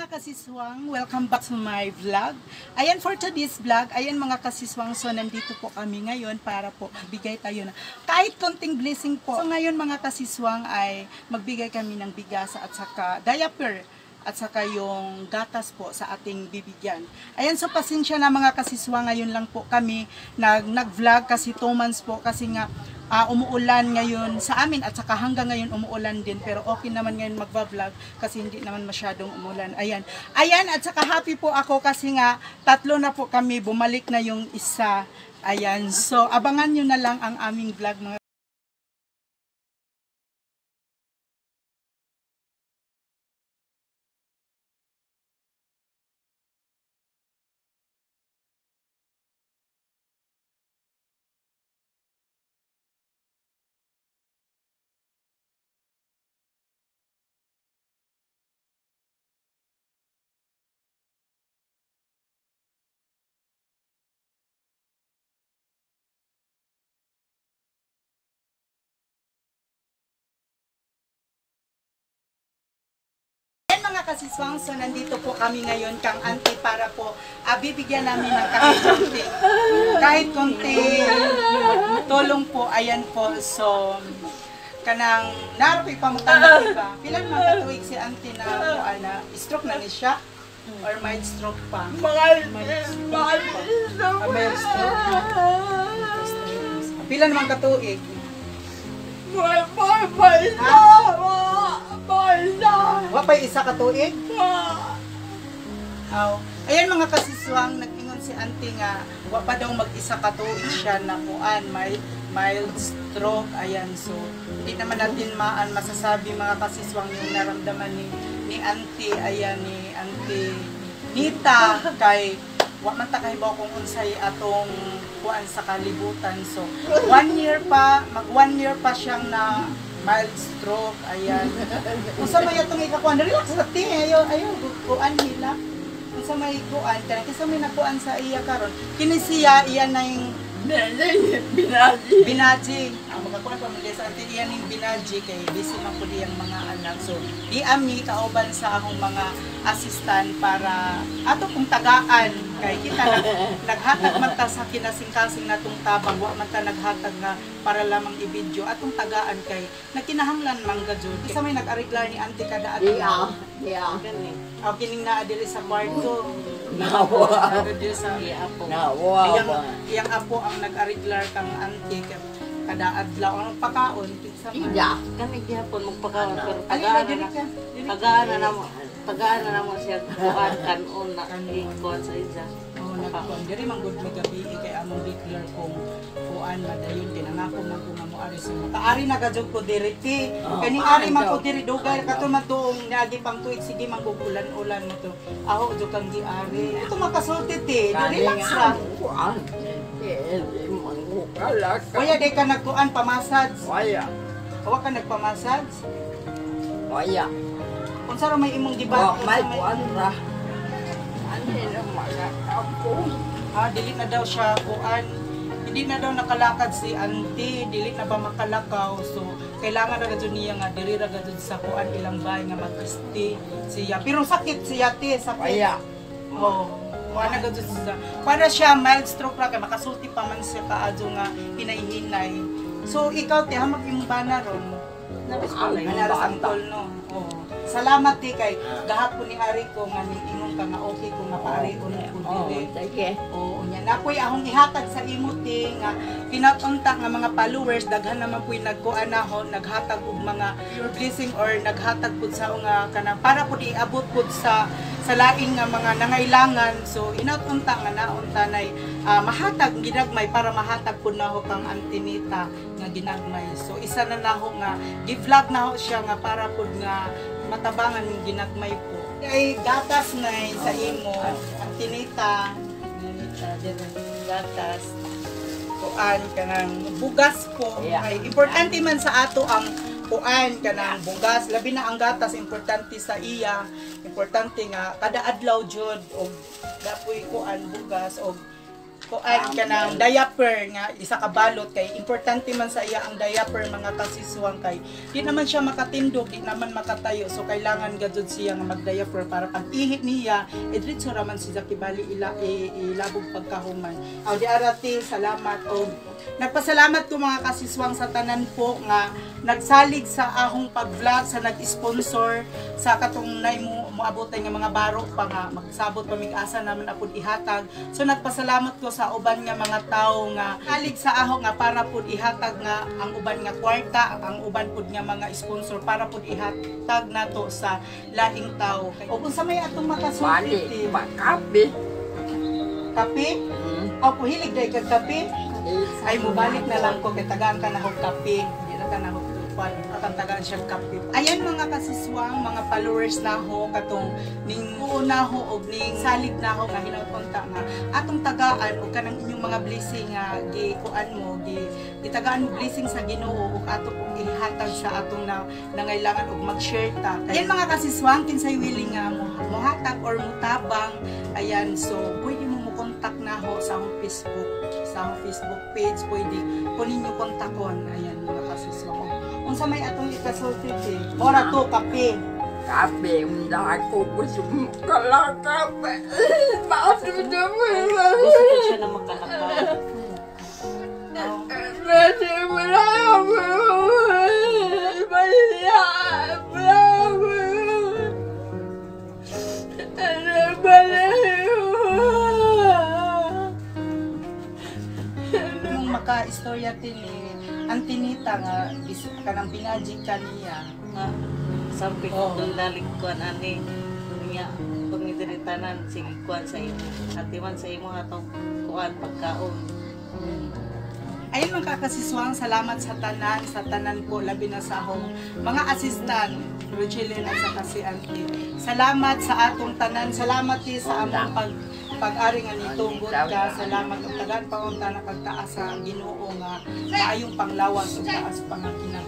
mga kasiswang, welcome back to my vlog. Ayan, for today's vlog, ayan mga kasiswang, so nandito po kami ngayon para po magbigay tayo na kahit konting blessing po. So ngayon mga kasiswang ay magbigay kami ng bigas at saka diaper at saka yung gatas po sa ating bibigyan. Ayan, so pasensya na mga kasiswang, ngayon lang po kami nag-vlog kasi 2 months po kasi nga umuulan ngayon sa amin at saka hanggang ngayon umuulan din, pero okay naman ngayon magba-vlog kasi hindi naman masyadong umulan. Ayan at saka happy po ako kasi nga 3 na po kami, bumalik na yung isa. Ayan, so abangan nyo na lang ang aming vlog mga kasiswang. So nandito po kami ngayon kang auntie para po bibigyan namin ng kahit konti tulong po. Ayan po, so kanang narapi pamutang diba? Pilan man katuig si auntie na stroke na ni siya or mild stroke pa? Mild stroke. Pilan man katuig? Wapay isa katuig? Ayan mga kasiswang, nag-ingon si auntie nga wapa daw mag-isa katuig siya na kuan mild stroke. Ayan, so hindi naman natin masasabi mga kasiswang yung naramdaman ni auntie. Ayan, ni auntie Nita kay wa man ta kahibaw kung unsay atong kuan sa kalibutan. So 1 year pa, mag 1 year pa siyang na mild stroke. Ayan. Kung sa may itong ikakuan, relax na ti. Ayaw, kuan nila. Kung sa may kuan, kasi may nakuan sa iya karon. Kinisiya, iyan na yung binaji. Makakunan pa mga sa atin, iyan yung binaji kay busy man po diyang mga anak. So, di ami kauban sa akong mga assistant para ato kung tagaan kay kita naghatag man ta sa kinasing-kasing natong tabang, wa man ta naghatag nga para lamang i-video atong tagaan kay nakinahanglan man gajud. Isa may nag-ariglar ni auntie kada adlaw. Yeah. Kining naa diri sa kwarto. Nawa. Iyang apo ang nag-ariglar kang auntie kada adlaw ang pakaon pizza man. Kami gyapon magpakaon pero tagaan na namo siya kuan kanon na ikon sa isa. Nagpakon diri man gud mi gabi kay among declare kung kuan madayon tinangako man ko nga mo ari sa makaari na gajud ko diri ti kani ari man ko diri dugay kato man tuong niagi pang tuig sige man ulan mo to aho jud kang giari ito makasulti ti relax ra kuan waya day ka nagkuan pamassage waya ka nagpamassage waya unsa ra may imong gibat may kuan ra dili na daw siya kuan, hindi na daw nakalakad si auntie, dili na ba makalakaw, so kailangan na gajud niya nga diri ra gajud sa kuan ilang bahay nga mag-stay siya, pero sakit siya ti sakit. Wala gajud siya para siya mild stroke ra kay makasulti pa man siya kaadyo nga hinay-hinay. So ikaw ti hamag imong bana ron naras ang tol no. Salamat ti kay gahapon ni ari ko nga ingon ka nga okay ko nga paari ko diri. Oo nya napoy akong ihatag sa imo ti nga pinatunta nga mga followers daghan naman poy nagkuanahon naghatag og mga blessing or naghatag pud sa nga kana para pud iabot pud sa laing nga mga nangailangan. So inatunta nga naunta nay mahatag ginagmay para mahatag pud naho kang auntie Nita nga ginagmay. So isa na naho nga gi-vlog naho siya nga para pud nga matabangan yung ginagmay po. Kay gatas na sa imo, auntie Nita, gatas, kuan kanang bugas po. Ay, importante man sa ato ang kuan kanang bugas, labi na ang gatas importante sa iya. Importante nga kada adlaw jud og dapoy kuan bugas og kuan kanang diaper nga isa ka balot kay importante man sa iya ang diaper mga kasiswang kay di naman siya makatindog, di naman makatayo, so kailangan gadud siya nga mag-diaper para pag ihi niya diretso raman siya kibali ilabog pagkahuman. Aw di arati, salamat og nagpasalamat ko mga kasiswang sa tanan po nga nagsalig sa ahong pag-vlog, sa nag-sponsor sa katong nay mo moabotan nga mga baro pa nga magsabot pamig-asa naman apod ihatag. So nagpasalamat ko sa uban nga mga tawo nga halig sa aho nga para pud ihatag nga ang uban nga kwarta, ang uban pud nga mga sponsor para pud ihatag nato sa laing tawo. O kung sa may atong makasulti Kape. kape? O kung hilig dahil kag kape? Ay mubalik na lang ko kay tagaan ka na hog kape. Hindi na ka na hog katantagaan siya kape. Ayan mga kasiswang, mga followers na ho katong ning una ho og ning salig na ho nga hinaupunta nga atong tagaan og kanang inyong mga blessing nga gikuan mo gitagaan mo blessing sa Ginoo ug ato pong ihatag sa atong nangailangan og mag-share ta. Ayan mga kasiswang, kinsay willing nga mohatag or mutabang, ayan, so pwede mo contact na ho sa akong Facebook page, pwede kunin niyo kontakon. Ayan mga kasiswang. Unsa may atong ikasulti ora to kape. Kape, hindi ako gusto kalakape. Bakit mo Gusto ko siya na makalakaw. Kasi bravo! Maya! Bravo! Ano ba na Nung maka-istorya ang tinita nga kanang pinajik kaniya Nga, sabi ko kung dalig kuan ani niya pangidritanan sige kuan sa imo. Atiman sa imo atong kuan pagkaon. ayun mga kakasiswang, salamat sa tanan po, labi na sa akong mga assistant, Rogelyn at saka si Auntie. Salamat sa atong tanan, salamat din sa among pag-ari nga nitungod ka, salamat ang tagan paunta na pagtaas sa Ginoo nga maayong panglawas ug taas pangakinang